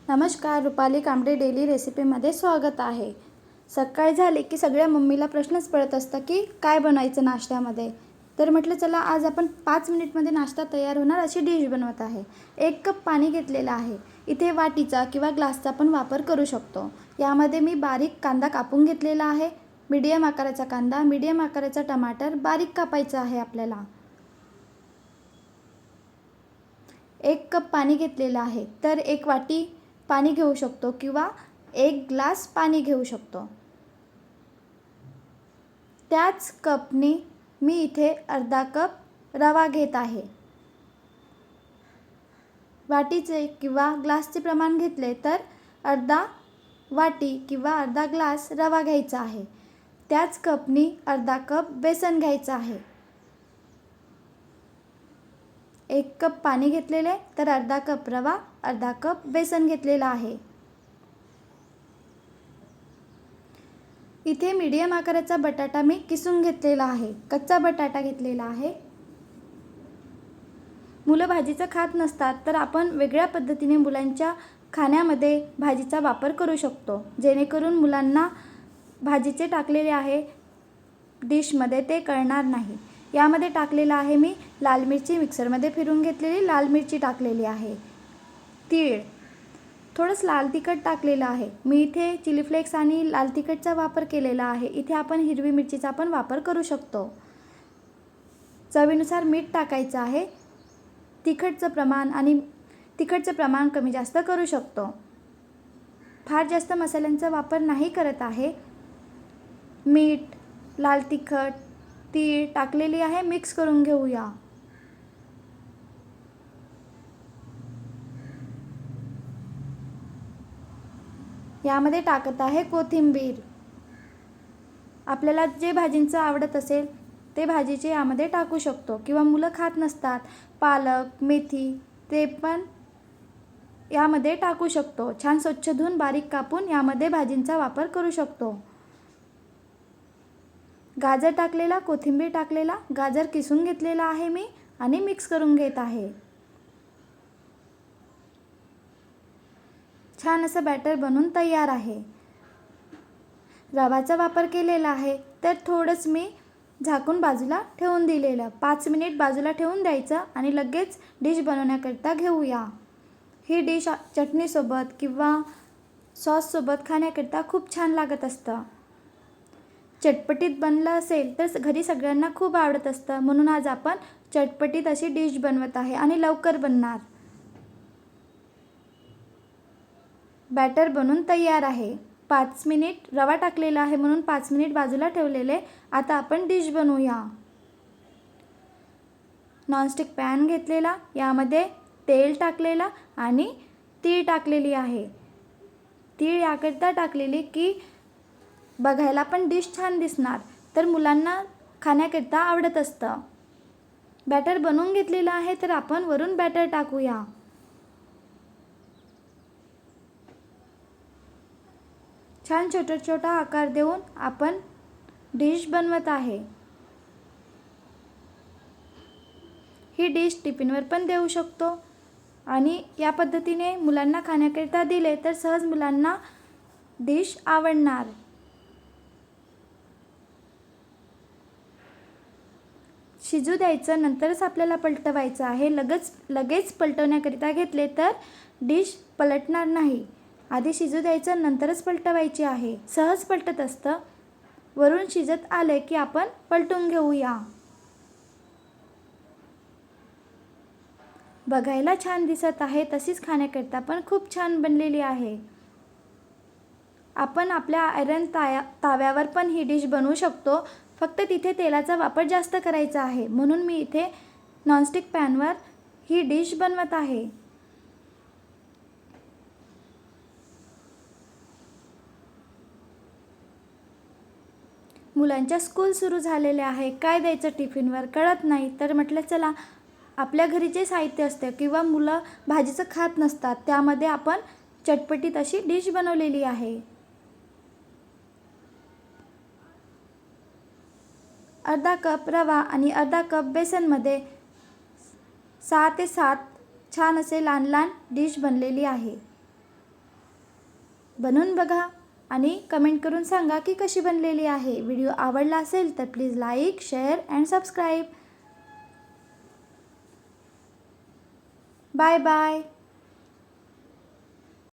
नमस्कार, रुपाली कांबळे डेली रेसिपीमध्ये स्वागत आहे. सकाळ झाली की सगळ्या मम्मीला प्रश्नच पडत असतं की काय बनायचं नाश्त्यामध्ये. तर म्हटलं चला आज आपण 5 मिनिटमध्ये नाश्ता तयार होणार अशी डिश बनवत आहे. 1 कप पाणी घेतलेलं आहे. इथे वाटीचा किंवा ग्लासचा पण वापर करू शकतो. यामध्ये मी बारीक कांदा कापून घेतलेला आहे. मीडियम आकाराचा कांदा, मीडियम आकाराचा टमाटर बारीक कापायचा आहे आपल्याला. 1 कप पाणी घेतलेलं आहे, तर 1 वाटी पाणी घेऊ शकतो किंवा 1 ग्लास पाणी घेऊ शकतो. त्याच कपने मी इथे अर्धा कप रवा घेत आहे. वाटीचे किंवा ग्लासचे प्रमाण घेतले तर अर्धा वाटी किंवा अर्धा ग्लास रवा घ्यायचा आहे. त्याच कपने अर्धा कप बेसन घ्यायचं आहे. 1 कप पाणी घेतलेले तर अर्धा कप रवा, अर्धा कप बेसन घेतलेला आहे. इथे मीडियम आकाराचा बटाटा मी किसून घेतलेला आहे. कच्चा बटाटा घेतलेला आहे. मुलं भाजीचं खात नसतात तर आपण वेगळ्या पद्धतीने मुलांच्या खाण्यामध्ये भाजीचा वापर करू शकतो, जेणेकरून मुलांना भाजीचे टाकलेले आहे डिशमध्ये ते कळणार नाही. यामध्ये टाकलेलं आहे मी लाल मिरची, मिक्सरमध्ये फिरून घेतलेली लाल मिरची टाकलेली आहे. तीळ, थोडंसं लाल तिखट टाकलेलं आहे. मी इथे चिली फ्लेक्स आणि लाल तिखटचा वापर केलेला आहे. इथे आपण हिरवी मिरचीचा पण वापर करू शकतो. चवीनुसार मीठ टाकायचं आहे. तिखटचं प्रमाण कमी जास्त करू शकतो. फार जास्त मसाल्यांचा वापर नाही करत आहे. मीठ, लाल तिखट, तीळ टाकलेली आहे. मिक्स करून घेऊया. यामध्ये टाकत आहे कोथिंबीर. आपल्याला जे भाजींचं आवडत असेल ते भाजीचे यामध्ये टाकू शकतो किंवा मुलं खात नसतात पालक, मेथी ते पण यामध्ये टाकू शकतो. छान स्वच्छ धुवून बारीक कापून यामध्ये भाजींचा वापर करू शकतो. गाजर टाकलेला, कोथिंबीर टाकलेला, गाजर किसून घेतलेला आहे मी आणि मिक्स करून घेत आहे. छान असं बॅटर बनून तयार आहे. रवाचा वापर केलेला आहे तर थोडंच मी झाकून बाजूला ठेवून दिलेलं. 5 मिनिट बाजूला ठेवून द्यायचं आणि लगेच डिश बनवण्याकरिता घेऊया. ही डिश चटणीसोबत किंवा सॉससोबत खाण्याकरिता खूप छान लागत असतं. चटपटीत बनलं असेल तर घरी सगळ्यांना खूप आवडत असतं, म्हणून आज आपण चटपटीत अशी डिश बनवत आहे आणि लवकर बनणार. बॅटर बनून तयार आहे. 5 मिनिट रवा टाकलेला आहे म्हणून 5 मिनिट बाजूला ठेवलेले. आता आपण डिश बनवूया. नॉनस्टिक पॅन घेतलेला, यामध्ये तेल टाकलेला आणि तीळ टाकलेली आहे. तीळ याकरिता टाकलेली की बघायला पण डिश छान दिसणार, तर मुलांना खाण्याकरिता आवडत असतं. बॅटर बनवून घेतलेलं आहे तर आपण वरून बॅटर टाकूया. छान छोटा छोटा आकार देऊन आपण डिश बनवत आहे. ही डिश टिफिनवर पण देऊ शकतो आणि या पद्धतीने मुलांना खाण्याकरिता दिले तर सहज मुलांना डिश आवडणार. शिजू द्यायचं, नंतरच आपल्याला पलटवायचं आहे. लगेच पलटवण्याकरिता घेतले तर डिश पलटणार नाही. आधी शिजू द्यायचं, नंतरच पलटवायची आहे. सहज पलटत असतं. वरून शिजत आले की आपण पलटून घेऊया. बघायला छान दिसत आहे, तशीच खाण्याकरिता पण खूप छान बनलेली आहे. आपण आपल्या आयरन ताव्यावर पण ही डिश बनवू शकतो, फक्त तिथे तेलाचा वापर जास्त करायचा आहे, म्हणून मी इथे नॉनस्टिक पॅनवर ही डिश बनवत आहे. मुलांच्या स्कूल सुरू झालेले आहे, काय द्यायचं टिफिनवर कळत नाही, तर म्हटलं चला आपल्या घरी जे साहित्य असते किंवा मुलं भाजीचं खात नसतात त्यामध्ये आपण चटपटीत अशी डिश बनवलेली आहे. अर्धा कप रवा आणि अर्धा कप बेसनमध्ये 6 ते 7 छान असे लहान लहान डिश बनलेली आहे. बनवून बघा आणि कमेंट करून सांगा की कशी बनलेली आहे. व्हिडिओ आवडला असेल तर please like, share and subscribe. Bye bye.